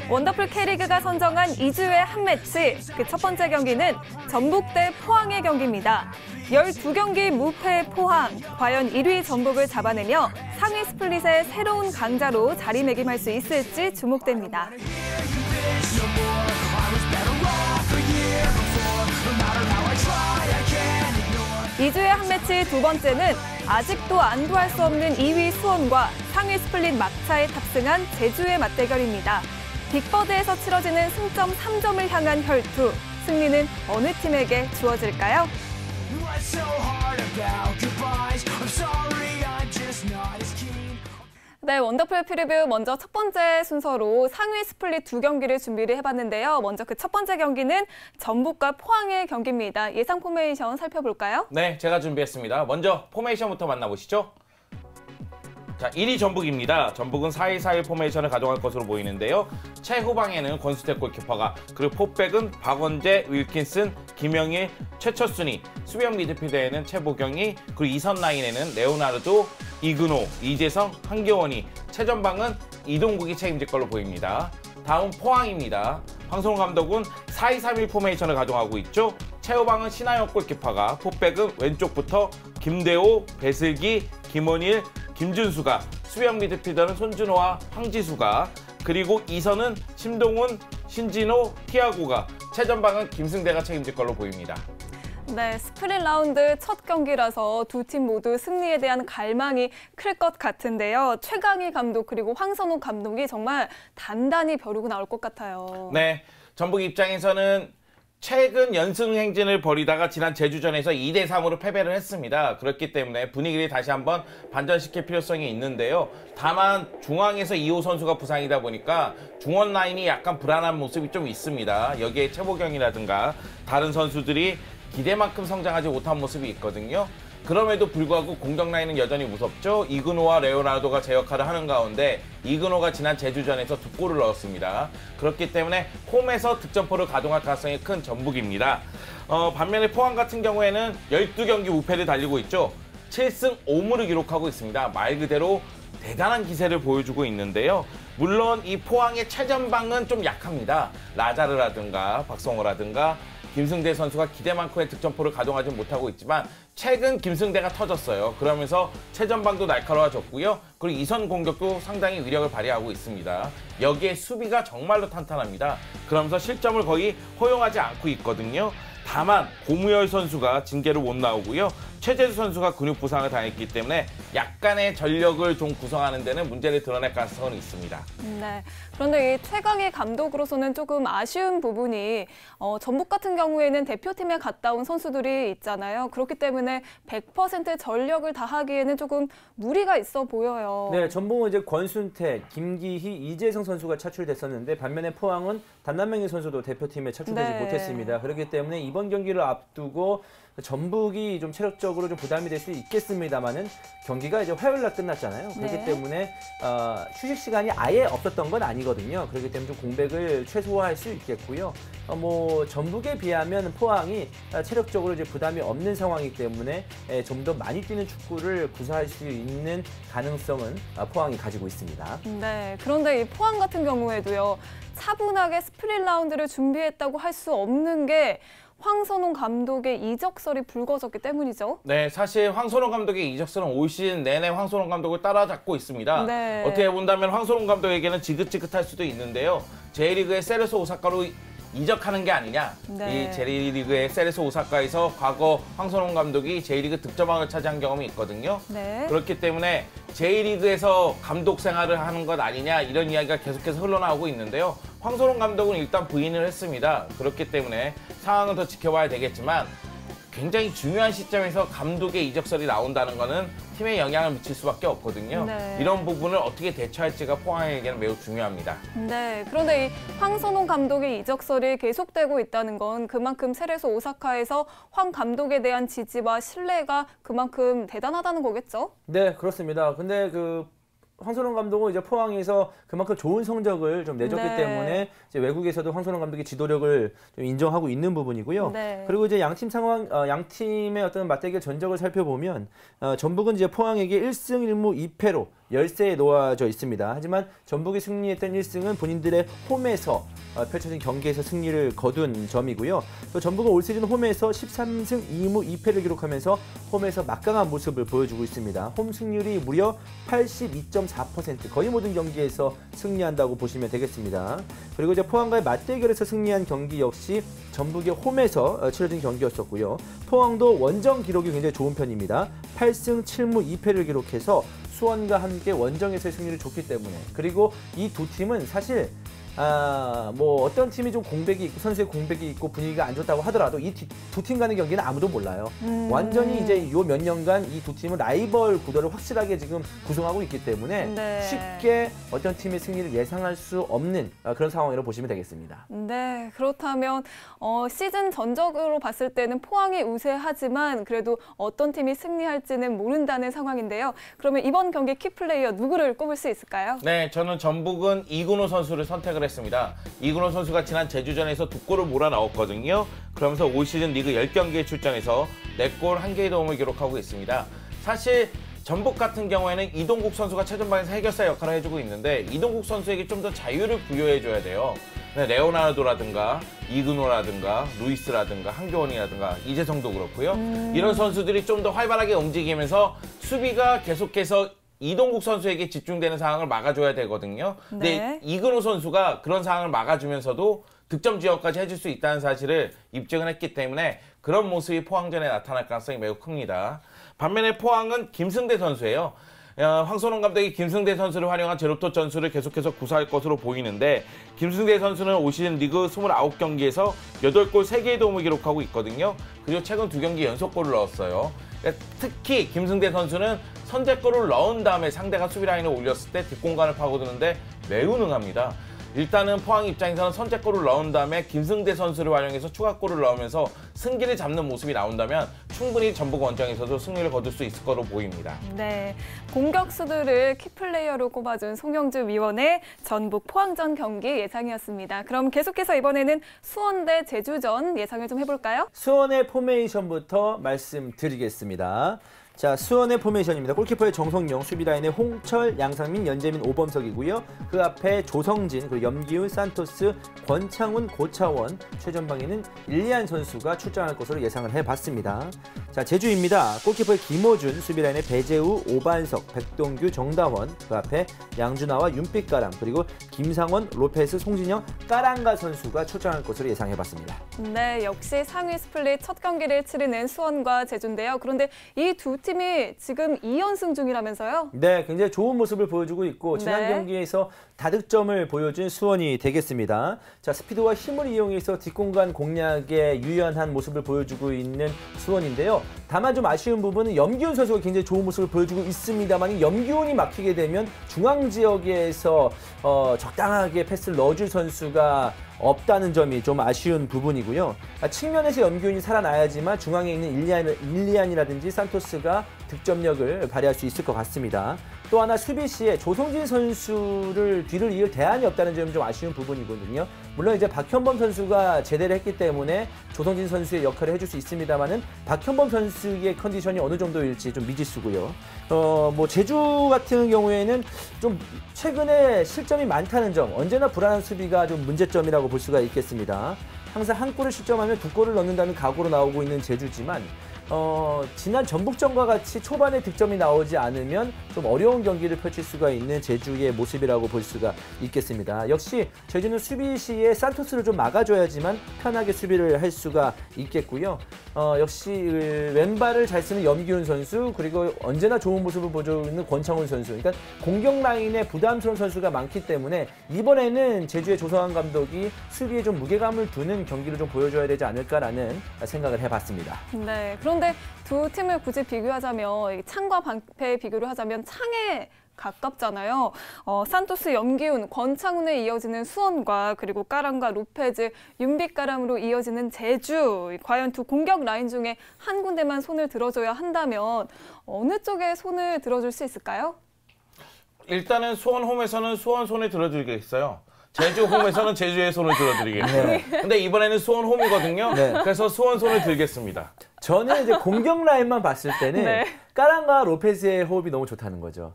원더풀 K리그가 선정한 2주에 한 매치, 그 첫 번째 경기는 전북 대 포항의 경기입니다. 12경기 무패 포항, 과연 1위 전북을 잡아내며 상위 스플릿의 새로운 강자로 자리매김할 수 있을지 주목됩니다. 2주에 한 매치 두 번째는 아직도 안도할 수 없는 2위 수원과 상위 스플릿 막차에 탑승한 제주의 맞대결입니다. 빅버드에서 치러지는 승점 3점을 향한 혈투. 승리는 어느 팀에게 주어질까요? 네, 원더풀 프리뷰 먼저 첫 번째 순서로 상위 스플릿 두 경기를 준비를 해봤는데요. 먼저 그 첫 번째 경기는 전북과 포항의 경기입니다. 예상 포메이션 살펴볼까요? 네, 제가 준비했습니다. 먼저 포메이션부터 만나보시죠. 자, 1위 전북입니다. 전북은 4-2-4-1 포메이션을 가져갈 것으로 보이는데요. 최후방에는 권수택 골키퍼가, 그리고 포백은 박원재, 윌킨슨, 김영일, 최철순이, 수비형 미드필더에는 최보경이, 그리고 이선 라인에는 레오나르도, 이근호, 이재성, 한교원이, 최전방은 이동국이 책임질 걸로 보입니다. 다음 포항입니다. 황선홍 감독은 4-2-3-1 포메이션을 가져가고 있죠. 최후방은 신하영 골키퍼가, 포백은 왼쪽부터 김대호, 배슬기, 김원일, 김준수가, 수비형 미드필더는 손준호와 황지수가, 그리고 이선은 심동훈, 신진호, 티아고가, 최전방은 김승대가 책임질 걸로 보입니다. 네, 스프릿 라운드 첫 경기라서 두 팀 모두 승리에 대한 갈망이 클 것 같은데요. 최강희 감독 그리고 황선홍 감독이 정말 단단히 벼르고 나올 것 같아요. 네, 전북 입장에서는 최근 연승 행진을 벌이다가 지난 제주전에서 2-3으로 패배를 했습니다. 그렇기 때문에 분위기를 다시 한번 반전시킬 필요성이 있는데요. 다만 중앙에서 이호 선수가 부상이다 보니까 중원 라인이 약간 불안한 모습이 좀 있습니다. 여기에 최보경이라든가 다른 선수들이 기대만큼 성장하지 못한 모습이 있거든요. 그럼에도 불구하고 공격 라인은 여전히 무섭죠. 이근호와 레오나르도가 제 역할을 하는 가운데 이근호가 지난 제주전에서 2골을 넣었습니다. 그렇기 때문에 홈에서 득점포를 가동할 가능성이 큰 전북입니다. 반면에 포항 같은 경우에는 12경기 무패를 달리고 있죠. 7승 5무를 기록하고 있습니다. 말 그대로 대단한 기세를 보여주고 있는데요. 물론 이 포항의 최전방은 좀 약합니다. 라자르라든가 박성호라든가 김승대 선수가 기대만큼의 득점포를 가동하지 못하고 있지만 최근 김승대가 터졌어요. 그러면서 최전방도 날카로워졌고요. 그리고 이선 공격도 상당히 위력을 발휘하고 있습니다. 여기에 수비가 정말로 탄탄합니다. 그러면서 실점을 거의 허용하지 않고 있거든요. 다만 고무열 선수가 징계로 못 나오고요. 최재수 선수가 근육 부상을 당했기 때문에 약간의 전력을 좀 구성하는 데는 문제를 드러낼 가능성은 있습니다. 네, 그런데 이 최강희 감독으로서는 조금 아쉬운 부분이 전북 같은 경우에는 대표팀에 갔다 온 선수들이 있잖아요. 그렇기 때문에 100% 전력을 다하기에는 조금 무리가 있어 보여요. 네, 전북은 이제 권순택, 김기희, 이재성 선수가 차출됐었는데 반면에 포항은 단남명희 선수도 대표팀에 차출되지 못했습니다. 그렇기 때문에 이번 경기를 앞두고 전북이 좀 체력적으로 좀 부담이 될 수 있겠습니다만은 경기가 이제 화요일 날 끝났잖아요. 그렇기 때문에 휴식 시간이 아예 없었던 건 아니거든요. 그렇기 때문에 좀 공백을 최소화할 수 있겠고요. 뭐 전북에 비하면 포항이 체력적으로 이제 부담이 없는 상황이기 때문에 좀 더 많이 뛰는 축구를 구사할 수 있는 가능성은 포항이 가지고 있습니다. 네, 그런데 이 포항 같은 경우에도요. 차분하게 스프릿 라운드를 준비했다고 할 수 없는 게 황선홍 감독의 이적설이 불거졌기 때문이죠. 네, 사실 황선홍 감독의 이적설은 올 시즌 내내 황선홍 감독을 따라잡고 있습니다. 네. 어떻게 본다면 황선홍 감독에게는 지긋지긋할 수도 있는데요. J리그의 세레소 오사카로 이적하는 게 아니냐. 네. 이 J리그의 세레소 오사카에서 과거 황선홍 감독이 J리그 득점왕을 차지한 경험이 있거든요. 네. 그렇기 때문에 J리그에서 감독 생활을 하는 것 아니냐 이런 이야기가 계속해서 흘러나오고 있는데요. 황선홍 감독은 일단 부인을 했습니다. 그렇기 때문에 상황은 더 지켜봐야 되겠지만 굉장히 중요한 시점에서 감독의 이적설이 나온다는 것은 팀에 영향을 미칠 수밖에 없거든요. 네. 이런 부분을 어떻게 대처할지가 포항에게는 매우 중요합니다. 네, 그런데 이 황선홍 감독의 이적설이 계속되고 있다는 건 그만큼 세레소 오사카에서 황 감독에 대한 지지와 신뢰가 그만큼 대단하다는 거겠죠? 네, 그렇습니다. 근데 황선홍 감독은 이제 포항에서 그만큼 좋은 성적을 좀 내줬기 네. 때문에 이제 외국에서도 황선홍 감독의 지도력을 좀 인정하고 있는 부분이고요. 네. 그리고 이제 양팀 상황, 양팀의 어떤 맞대결 전적을 살펴보면 전북은 이제 포항에게 1승 1무 2패로 열세에 놓아져 있습니다. 하지만 전북이 승리했던 1승은 본인들의 홈에서 펼쳐진 경기에서 승리를 거둔 점이고요. 또 전북은 올 시즌 홈에서 13승 2무 2패를 기록하면서 홈에서 막강한 모습을 보여주고 있습니다. 홈 승률이 무려 82.4%, 거의 모든 경기에서 승리한다고 보시면 되겠습니다. 그리고 이제 포항과의 맞대결에서 승리한 경기 역시 전북의 홈에서 치러진 경기였었고요. 포항도 원정 기록이 굉장히 좋은 편입니다. 8승 7무 2패를 기록해서 수원과 함께 원정에서의 승리를 줬기 때문에, 그리고 이 두 팀은 사실 뭐 어떤 팀이 좀 공백이 있고 선수의 공백이 있고 분위기가 안 좋다고 하더라도 이 두 팀 간의 경기는 아무도 몰라요. 완전히 이제 요 몇 년간 이 두 팀은 라이벌 구도를 확실하게 지금 구성하고 있기 때문에 네. 쉽게 어떤 팀의 승리를 예상할 수 없는 그런 상황이라고 보시면 되겠습니다. 네, 그렇다면 시즌 전적으로 봤을 때는 포항이 우세하지만 그래도 어떤 팀이 승리할지는 모른다는 상황인데요. 그러면 이번 경기 키플레이어 누구를 꼽을 수 있을까요? 네, 저는 전북은 이근호 선수를 선택을 했습니다. 이근호 선수가 지난 제주전에서 2골을 몰아넣었거든요. 그러면서 올 시즌 리그 10경기에 출전해서 4골 1개의 도움을 기록하고 있습니다. 사실 전북 같은 경우에는 이동국 선수가 최전방에서 해결사 역할을 해주고 있는데 이동국 선수에게 좀 더 자유를 부여해줘야 돼요. 레오나르도라든가 이근호라든가 루이스라든가 한교원이라든가 이재성도 그렇고요. 이런 선수들이 좀 더 활발하게 움직이면서 수비가 계속해서 이동국 선수에게 집중되는 상황을 막아줘야 되거든요. 근데 네. 이근호 선수가 그런 상황을 막아주면서도 득점 지역까지 해줄 수 있다는 사실을 입증을 했기 때문에 그런 모습이 포항전에 나타날 가능성이 매우 큽니다. 반면에 포항은 김승대 선수예요. 황선홍 감독이 김승대 선수를 활용한 제로톱 전술을 계속해서 구사할 것으로 보이는데 김승대 선수는 올 시즌 리그 29경기에서 8골 3개의 도움을 기록하고 있거든요. 그리고 최근 2경기 연속골을 넣었어요. 특히 김승대 선수는 선제골을 넣은 다음에 상대가 수비 라인을 올렸을 때 뒷공간을 파고드는데 매우 능합니다. 일단은 포항 입장에서는 선제골을 넣은 다음에 김승대 선수를 활용해서 추가골을 넣으면서 승기를 잡는 모습이 나온다면 충분히 전북 원정에서도 승리를 거둘 수 있을 거로 보입니다. 네, 공격수들을 키플레이어로 꼽아준 송영주 위원의 전북 포항전 경기 예상이었습니다. 그럼 계속해서 이번에는 수원 대 제주전 예상을 좀 해볼까요? 수원의 포메이션부터 말씀드리겠습니다. 자, 수원의 포메이션입니다. 골키퍼의 정성용, 수비라인의 홍철, 양상민, 연재민, 오범석이고요. 그 앞에 조성진, 그리고 염기훈, 산토스, 권창훈, 고차원, 최전방에는 일리안 선수가 출장할 것으로 예상을 해봤습니다. 자, 제주입니다. 골키퍼의 김호준, 수비라인의 배재우, 오반석, 백동규, 정다원, 그 앞에 양준하와 윤빛가람, 그리고 김상원, 로페스, 송진영, 까랑가 선수가 출장할 것으로 예상해봤습니다. 네, 역시 상위 스플릿 첫 경기를 치르는 수원과 제주인데요. 그런데 이 두 팀이 지금 2연승 중이라면서요? 네, 굉장히 좋은 모습을 보여주고 있고 지난 네. 경기에서 다득점을 보여준 수원이 되겠습니다. 자, 스피드와 힘을 이용해서 뒷공간 공략에 유연한 모습을 보여주고 있는 수원인데요. 다만 좀 아쉬운 부분은 염기훈 선수가 굉장히 좋은 모습을 보여주고 있습니다만 염기훈이 막히게 되면 중앙 지역에서 적당하게 패스를 넣어줄 선수가 없다는 점이 좀 아쉬운 부분이고요. 측면에서 염기훈이 살아나야지만 중앙에 있는 일리안이라든지 산토스가 득점력을 발휘할 수 있을 것 같습니다. 또 하나 수비 시에 조성진 선수를 뒤를 이을 대안이 없다는 점이 좀 아쉬운 부분이거든요. 물론 이제 박현범 선수가 제대를 했기 때문에 조성진 선수의 역할을 해줄 수 있습니다만은 박현범 선수의 컨디션이 어느 정도일지 좀 미지수고요. 뭐 제주 같은 경우에는 좀 최근에 실점이 많다는 점, 언제나 불안한 수비가 좀 문제점이라고 볼 수가 있겠습니다. 항상 한 골을 실점하면 2골을 넣는다는 각오로 나오고 있는 제주지만 지난 전북전과 같이 초반에 득점이 나오지 않으면 좀 어려운 경기를 펼칠 수가 있는 제주의 모습이라고 볼 수가 있겠습니다. 역시 제주는 수비 시에 산토스를 좀 막아줘야지만 편하게 수비를 할 수가 있겠고요. 역시 왼발을 잘 쓰는 염기훈 선수, 그리고 언제나 좋은 모습을 보여주는 권창훈 선수, 그러니까 공격 라인에 부담스러운 선수가 많기 때문에 이번에는 제주의 조성환 감독이 수비에 좀 무게감을 두는 경기를 좀 보여줘야 되지 않을까라는 생각을 해봤습니다. 네, 그런데 두 팀을 굳이 비교하자면 창과 방패 비교를 하자면 창에 가깝잖아요. 산토스, 염기훈, 권창훈에 이어지는 수원과 그리고 까랑과 로페즈, 윤빛가람으로 이어지는 제주. 과연 두 공격 라인 중에 한 군데만 손을 들어줘야 한다면 어느 쪽에 손을 들어줄 수 있을까요? 일단은 수원 홈에서는 수원 손을 들어드리겠어요. 제주 홈에서는 제주의 손을 들어드리겠어요. 근데 이번에는 수원 홈이거든요. 네. 그래서 수원 손을 들겠습니다. 저는 이제 공격 라인만 봤을 때는 네. 까랑과 로페스의 호흡이 너무 좋다는 거죠.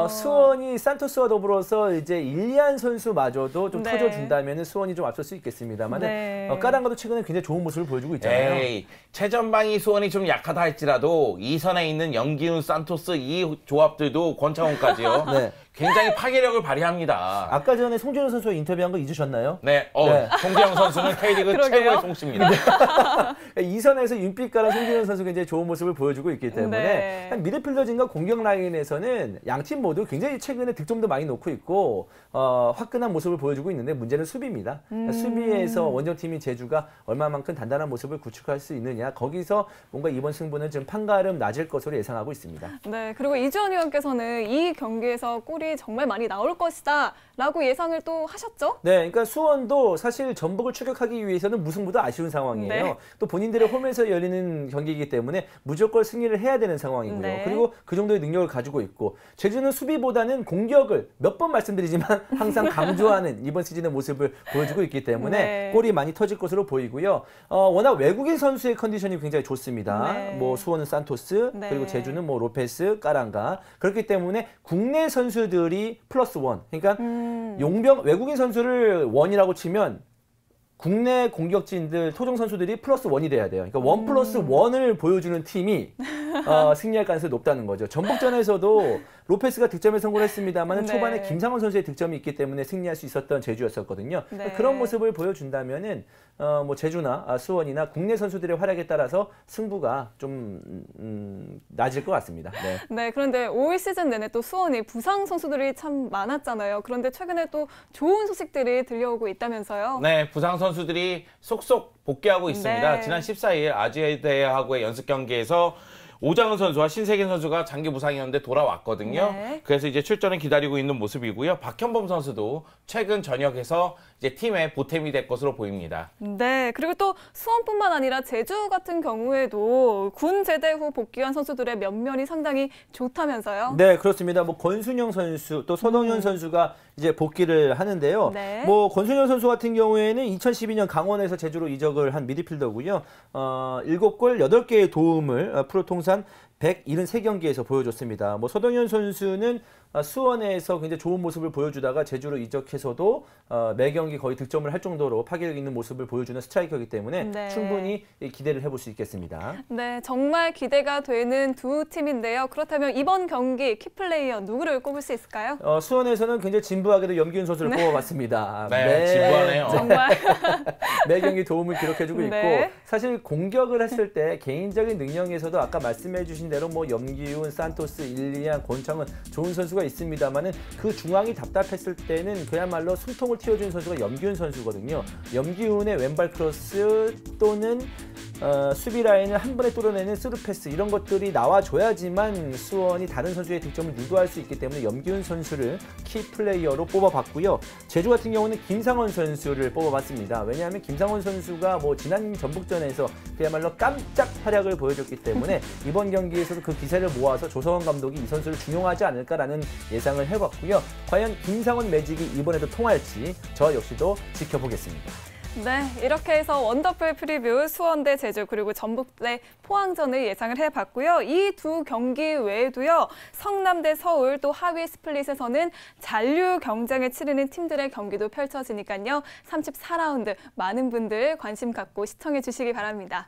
수원이 산토스와 더불어서 이제 일리안 선수마저도 좀 네. 터져준다면 수원이 좀 앞설 수 있겠습니다만 네. 까랑과도 최근에 굉장히 좋은 모습을 보여주고 있잖아요. 에이, 최전방이 수원이 좀 약하다 할지라도 이 선에 있는 염기훈, 산토스 이 조합들도 권창훈까지요. 네. 굉장히 파괴력을 발휘합니다. 아까 전에 송진호 선수와 인터뷰한 거 잊으셨나요? 네, 네. 송기영 선수는 K리그 그러게요. 최고의 송씨입니다. 이 선에서 윤빛가랑 송진호 선수가 이제 좋은 모습을 보여주고 있기 때문에 네. 한 미드필더진과 공격 라인에서는 양 팀 모두 굉장히 최근에 득점도 많이 놓고 있고 화끈한 모습을 보여주고 있는데 문제는 수비입니다. 수비에서 원정팀인 제주가 얼마만큼 단단한 모습을 구축할 수 있느냐 거기서 뭔가 이번 승부는 좀 판가름 낮을 것으로 예상하고 있습니다. 네, 그리고 이주원 의원께서는 이 경기에서 골이 정말 많이 나올 것이다 라고 예상을 또 하셨죠? 네, 그러니까 수원도 사실 전북을 추격하기 위해서는 무승부도 아쉬운 상황이에요. 네. 또 본인들의 홈에서 열리는 경기이기 때문에 무조건 승리를 해야 되는 상황이고요. 네. 그리고 그 정도의 능력을 가지고 있고 제주는 수비보다는 공격을 몇 번 말씀드리지만 항상 강조하는 이번 시즌의 모습을 보여주고 있기 때문에 네. 골이 많이 터질 것으로 보이고요. 워낙 외국인 선수의 컨디션이 굉장히 좋습니다. 네. 뭐 수원은 산토스, 네. 그리고 제주는 뭐 로페스, 까랑가 그렇기 때문에 국내 선수들이 플러스 원. 그러니까 용병 외국인 선수를 원이라고 치면 국내 공격진들 토종 선수들이 플러스 원이 돼야 돼요. 그러니까 원 플러스 원을 보여주는 팀이 승리할 가능성이 높다는 거죠. 전북전에서도 로페스가 득점에 성공했습니다만 네. 초반에 김상원 선수의 득점이 있기 때문에 승리할 수 있었던 제주였었거든요. 네. 그런 모습을 보여준다면은 뭐 제주나 수원이나 국내 선수들의 활약에 따라서 승부가 좀 낮을 것 같습니다. 네. 네, 그런데 올 시즌 내내 또 수원이 부상 선수들이 참 많았잖아요. 그런데 최근에 또 좋은 소식들이 들려오고 있다면서요? 네, 부상 선수들이 속속 복귀하고 있습니다. 네. 지난 14일 아주대하고의 연습 경기에서 오장은 선수와 신세균 선수가 장기 부상이었는데 돌아왔거든요. 네. 그래서 이제 출전을 기다리고 있는 모습이고요. 박현범 선수도 최근 전역에서 이제 팀의 보탬이 될 것으로 보입니다. 네, 그리고 또 수원뿐만 아니라 제주 같은 경우에도 군 제대 후 복귀한 선수들의 면면이 상당히 좋다면서요? 네, 그렇습니다. 뭐 권순영 선수 또 손흥현 선수가 이제 복귀를 하는데요. 네. 뭐 권순영 선수 같은 경우에는 2012년 강원에서 제주로 이적을 한 미드필더고요. 7골 8개의 도움을 프로 통산 173경기에서 보여줬습니다. 뭐 서동현 선수는 수원에서 굉장히 좋은 모습을 보여주다가 제주로 이적해서도 매 경기 거의 득점을 할 정도로 파괴력 있는 모습을 보여주는 스트라이커이기 때문에 네. 충분히 기대를 해볼 수 있겠습니다. 네, 정말 기대가 되는 두 팀인데요. 그렇다면 이번 경기 키플레이어 누구를 꼽을 수 있을까요? 수원에서는 굉장히 진부하게도 염기훈 선수를 뽑아봤습니다. 네, 진부하네요. 정말 매 경기 도움을 기록해주고 있고 네. 사실 공격을 했을 때 개인적인 능력에서도 아까 말씀해주신 대로 뭐 염기훈, 산토스, 일리안, 권창은 좋은 선수가 있습니다만은 그 중앙이 답답했을 때는 그야말로 숨통을 틔워주는 선수가 염기훈 선수거든요. 염기훈의 왼발 크로스 또는 수비 라인을 한 번에 뚫어내는 스루 패스 이런 것들이 나와줘야지만 수원이 다른 선수의 득점을 유도할 수 있기 때문에 염기훈 선수를 키 플레이어로 뽑아봤고요. 제주 같은 경우는 김상원 선수를 뽑아봤습니다. 왜냐하면 김상원 선수가 뭐 지난 전북전에서 그야말로 깜짝 활약을 보여줬기 때문에 이번 경기에서도 그 기세를 모아서 조성원 감독이 이 선수를 중용하지 않을까라는 예상을 해봤고요. 과연 김상원 매직이 이번에도 통할지 저 역시도 지켜보겠습니다. 네, 이렇게 해서 원더풀 프리뷰 수원 대 제주 그리고 전북 대 포항전을 예상을 해봤고요. 이 두 경기 외에도요. 성남 대 서울 또 하위 스플릿에서는 잔류 경쟁을 치르는 팀들의 경기도 펼쳐지니까요. 34라운드 많은 분들 관심 갖고 시청해 주시기 바랍니다.